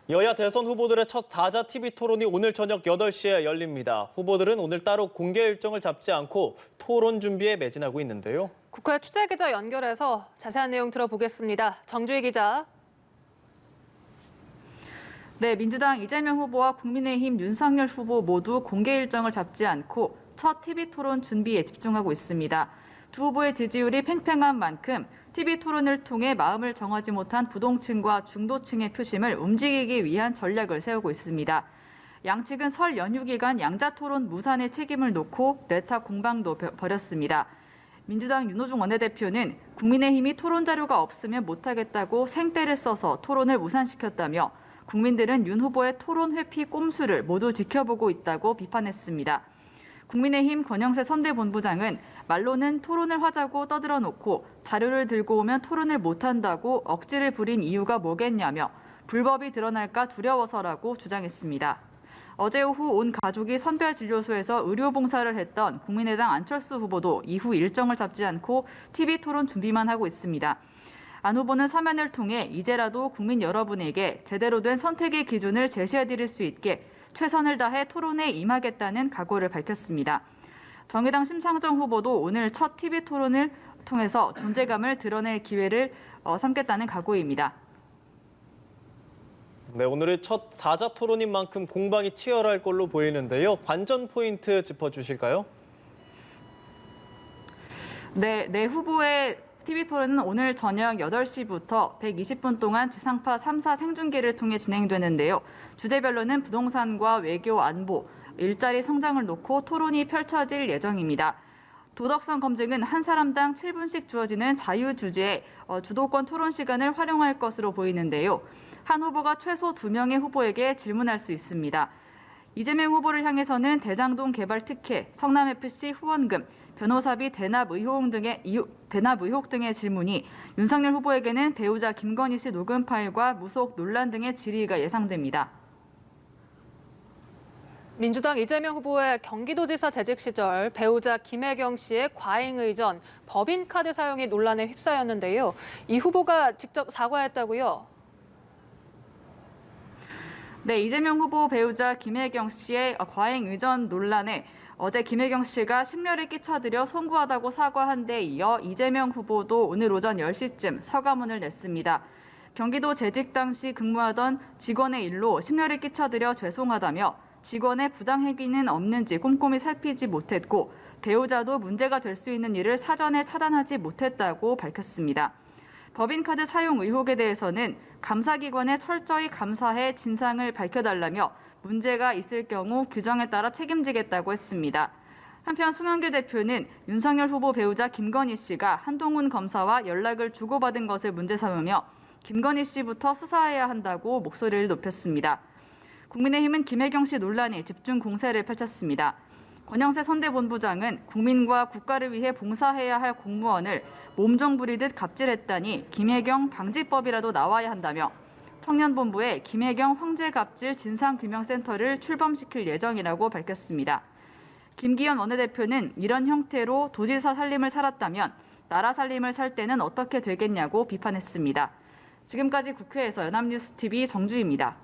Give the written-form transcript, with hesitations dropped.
여야 대선 후보들의 첫 4자 TV 토론이 오늘 저녁 8시에 열립니다. 후보들은 오늘 따로 공개 일정을 잡지 않고 토론 준비에 매진하고 있는데요. 국회 취재기자 연결해서 자세한 내용 들어보겠습니다. 정주희 기자. 네, 민주당 이재명 후보와 국민의힘 윤석열 후보 모두 공개 일정을 잡지 않고 첫 TV 토론 준비에 집중하고 있습니다. 두 후보의 지지율이 팽팽한 만큼 TV 토론을 통해 마음을 정하지 못한 부동층과 중도층의 표심을 움직이기 위한 전략을 세우고 있습니다. 양측은 설 연휴 기간 양자 토론 무산의 책임을 놓고 내타 공방도 벌였습니다. 민주당 윤호중 원내대표는 국민의힘이 토론 자료가 없으면 못하겠다고 생떼를 써서 토론을 무산시켰다며 국민들은 윤 후보의 토론 회피 꼼수를 모두 지켜보고 있다고 비판했습니다. 국민의힘 권영세 선대본부장은 말로는 토론을 하자고 떠들어놓고 자료를 들고 오면 토론을 못한다고 억지를 부린 이유가 뭐겠냐며 불법이 드러날까 두려워서라고 주장했습니다. 어제 오후 온 가족이 선별진료소에서 의료봉사를 했던 국민의당 안철수 후보도 이후 일정을 잡지 않고 TV 토론 준비만 하고 있습니다. 안 후보는 서면을 통해 이제라도 국민 여러분에게 제대로 된 선택의 기준을 제시해드릴 수 있게 최선을 다해 토론에 임하겠다는 각오를 밝혔습니다. 정의당 심상정 후보도 오늘 첫 TV 토론을 통해서 존재감을 드러낼 기회를 삼겠다는 각오입니다. 네, 오늘의 첫 4자 토론인 만큼 공방이 치열할 걸로 보이는데요. 관전 포인트 짚어주실까요? 네, 후보의 TV 토론은 오늘 저녁 8시부터 120분 동안 지상파 3사 생중계를 통해 진행되는데요. 주제별로는 부동산과 외교, 안보, 일자리 성장을 놓고 토론이 펼쳐질 예정입니다. 도덕성 검증은 한 사람당 7분씩 주어지는 자유주제의 주도권 토론 시간을 활용할 것으로 보이는데요. 한 후보가 최소 2명의 후보에게 질문할 수 있습니다. 이재명 후보를 향해서는 대장동 개발 특혜, 성남FC 후원금, 변호사비 대납 의혹 등의 질문이, 윤석열 후보에게는 배우자 김건희 씨 녹음 파일과 무속 논란 등의 질의가 예상됩니다. 민주당 이재명 후보의 경기도지사 재직 시절 배우자 김혜경 씨의 과잉 의전, 법인카드 사용이 논란에 휩싸였는데요. 이 후보가 직접 사과했다고요? 네, 이재명 후보 배우자 김혜경 씨의 과잉 의전 논란에 어제 김혜경 씨가 심려를 끼쳐드려 송구하다고 사과한 데 이어 이재명 후보도 오늘 오전 10시쯤 사과문을 냈습니다. 경기도 재직 당시 근무하던 직원의 일로 심려를 끼쳐드려 죄송하다며 직원의 부당 행위는 없는지 꼼꼼히 살피지 못했고 배우자도 문제가 될 수 있는 일을 사전에 차단하지 못했다고 밝혔습니다. 법인카드 사용 의혹에 대해서는 감사기관에 철저히 감사해 진상을 밝혀달라며 문제가 있을 경우 규정에 따라 책임지겠다고 했습니다. 한편 송영길 대표는 윤석열 후보 배우자 김건희 씨가 한동훈 검사와 연락을 주고받은 것을 문제 삼으며 김건희 씨부터 수사해야 한다고 목소리를 높였습니다. 국민의힘은 김혜경 씨 논란에 집중 공세를 펼쳤습니다. 권영세 선대본부장은 국민과 국가를 위해 봉사해야 할 공무원을 몸종 부리듯 갑질했다니 김혜경 방지법이라도 나와야 한다며 청년본부에 김혜경 황제갑질 진상규명센터를 출범시킬 예정이라고 밝혔습니다. 김기현 원내대표는 이런 형태로 도지사 살림을 살았다면 나라 살림을 살 때는 어떻게 되겠냐고 비판했습니다. 지금까지 국회에서 연합뉴스TV 정주희입니다.